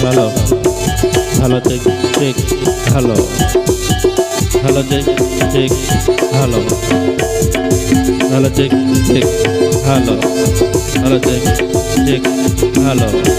hello hello check check hello hello check check hello hello check check hello hello check check hello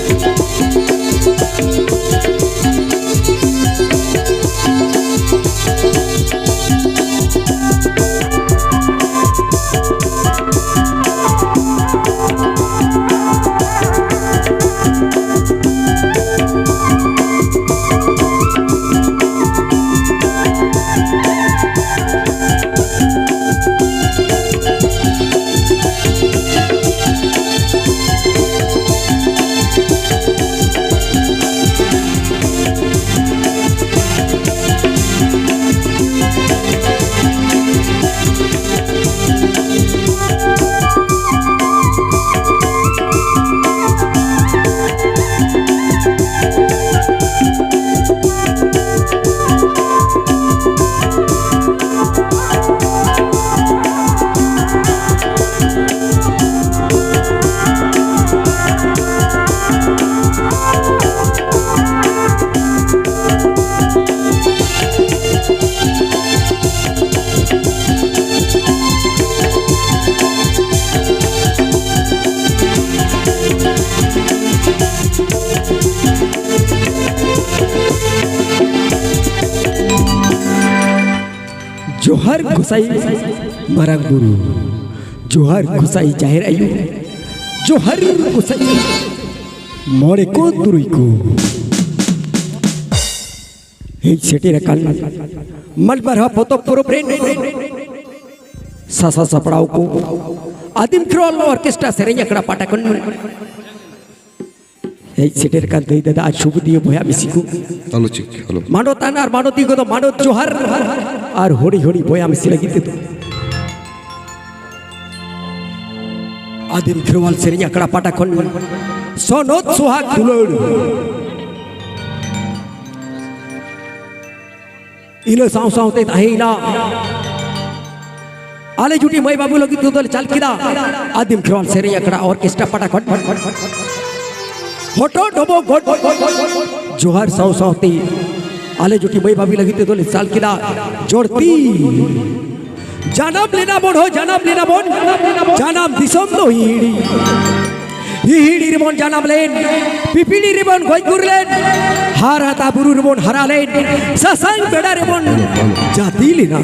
जोहर गुसाई मरंग गुरु जोहर गुसाई जाहिर आयु जोहर गुसाई मोरे को तुरुई को हे सेटे रकल मलबर हा फोटो पूरो ब्रेन सासा सपड़ाओ को आदिम क्रोल ऑर्केस्ट्रा सेरेंज अकड़ा पाटाकन हे सेटे रकल दे दादा आज शुभ दियो भया मिसिको हेलो चिक हेलो मानो तानार मानो ती को तो मानो जोहर और होड़ी होड़ी बोया मिसी लगी थी तो आदिम खिरवाल सेरिंग अकड़ा पाटा कौन सोनोत सुहाग दुलड़ इलो साउ साउ ते ताहिला आले जुटी मई बाबू लगी थी तो चल किदा आदिम खिरवाल सेरिंग अकड़ा ऑर्केस्ट्रा पाटा कौन होटो डोबो गोट जोहर साउ साउ ते आले जुटी मई बाबी लगी तो साल किला जोड़ती जानम लेना बोन हो जानम लेना बोन जानम दिसम नो हिड़ी रिबोन जानम लेन पिपिड़ी रिबोन गोइगुर लेन हार हाता बुरु रिबोन हरा लेन ससांग बेड़ा रिबोन जाति लेना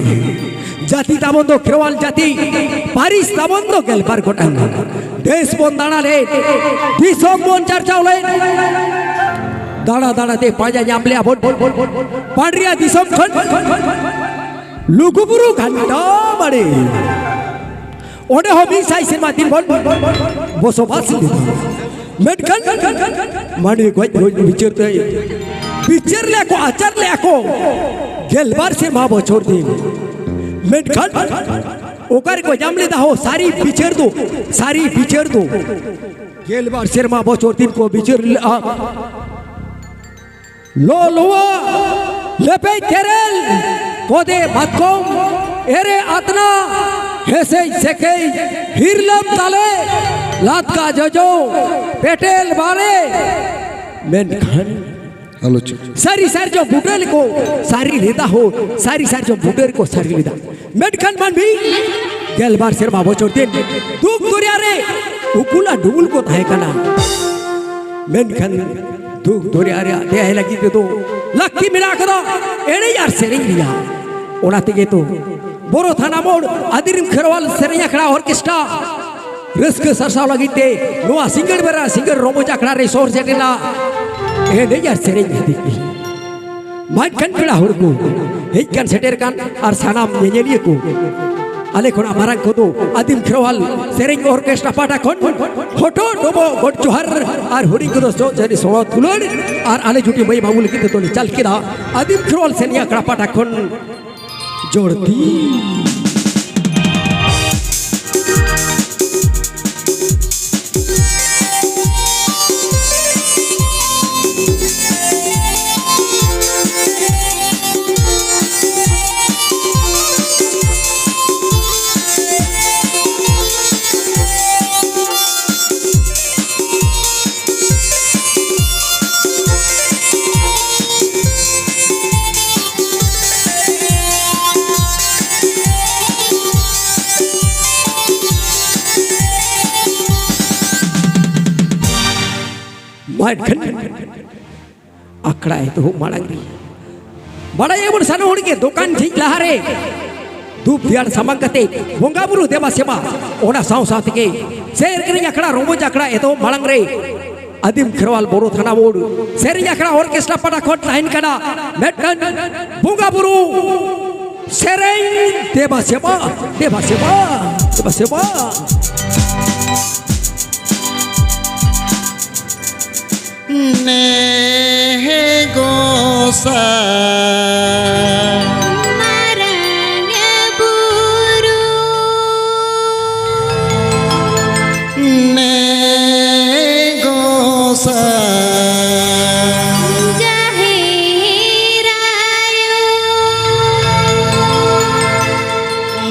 जाति ताबंदो खेरवाल जाति पारिस ताबंदो गेलबार गोटांग देश बोन दाना ले दिसम बोन चर्चाव लेन दाड़ा दाड़ा ते पाजा जामले बोल पांड्रिया दिसम खन लुगुबुरु घंटा बड़े ओडे हो भी साई सिनेमा दिन बोल बोसो बास मेडखन माने गोय पिक्चर ले को आचार ले को गेलबार से मा बछोर दिन मेडखन ओकर को जामले दा हो सारी पिक्चर दो गेलबार से मा बछोर दिन को पिक्चर लोलुआ लेपे केरल कोदे मतकोम एरे आतना हेसे सेके हिरलम ताले लात का जजो पेटेल बाले मेन खान हेलो सारी सारी जो बुटेल को सारी लेता हो सारी सारी जो बुटेल को सारी लेता मेन खान मान भी गेलबार शर्मा बोचोरते दुख दुरिया रे उकुला डुबुल को थाहे कना मेन खान दुख धोरे आरे दे लगी तो लक्की मिला करो एड़े यार सेरिंग लिया ओना तेगे तो बोरो थाना मोड़ आदिम खरवाल सेरिंग अखड़ा ऑर्केस्ट्रा रिस्क सरसाव लगी ते नोआ सिंगर बेरा सिंगर रोमोजा अखड़ा रे सोर सेटेला एड़े यार सेरिंग दिखी माइक कन खड़ा हुड़ को हेज कन सेटेर कन और सानाम नेनेलिए को आले खोना मारंग को तो आदिम खरवाल सेरिंग ऑर्केस्ट्रा पाटा कोन होटो डोबो गोट जोहर और होरी को तो सो जरी सोलो तुलड़ और आले जुटी मई बाबू लगी तो चल किदा आदिम खरवाल सेनिया कड़ा पाटा कोन जोड़ती माडखन अखड़ा है तो माड़ंगी बड़ा ये बड़ सन होड़ के दुकान ठीक लहारे धूप दियाड़ सामान कते बोंगा बुरु देवा सेवा ओना साव साथ के शेर करी अखड़ा रोमोज अखड़ा ए तो मालंग रे आदिम खरवाल बोरो थाना बोर्ड शेर अखड़ा ऑर्केस्ट्रा पटाखट लाइन कड़ा मेटन बोंगा बुरु शेरें देवा सेवा देवा सेवा देवा सेवा ने गोसा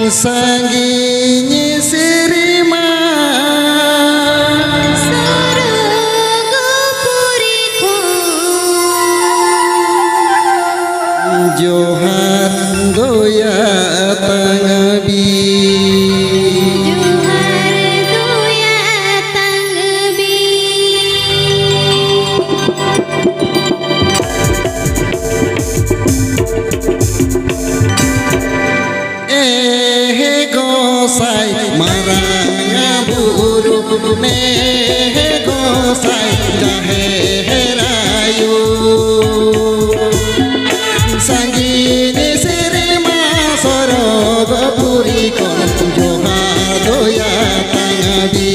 sanginya sirima sarugapuriku johan doya tangabi gosai jahe rayu sanggini sirima sorogapuri kon johadoya tangabi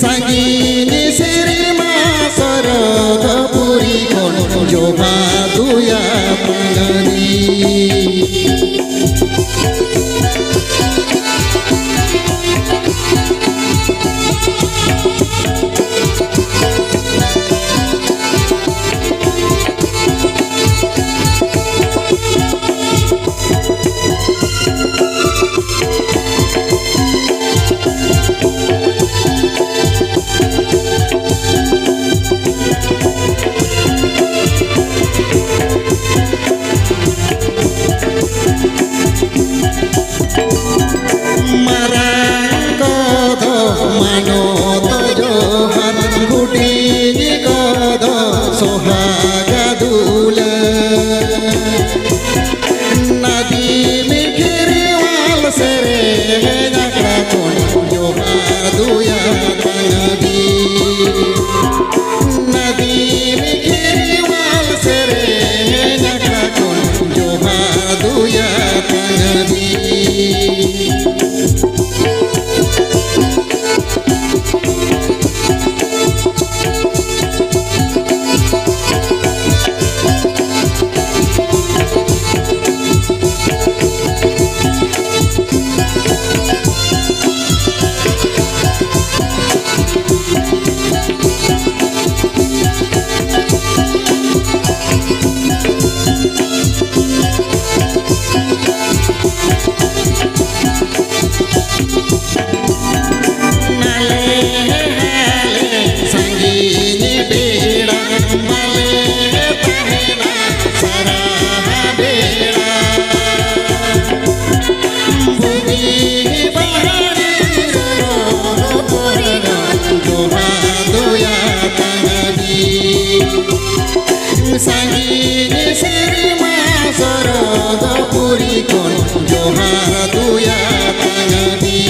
sanggini sirima sorogapuri kon johadoya tangabi sanggini sirima sorogapuri kon johadoya tangabi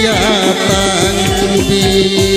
duya tangdi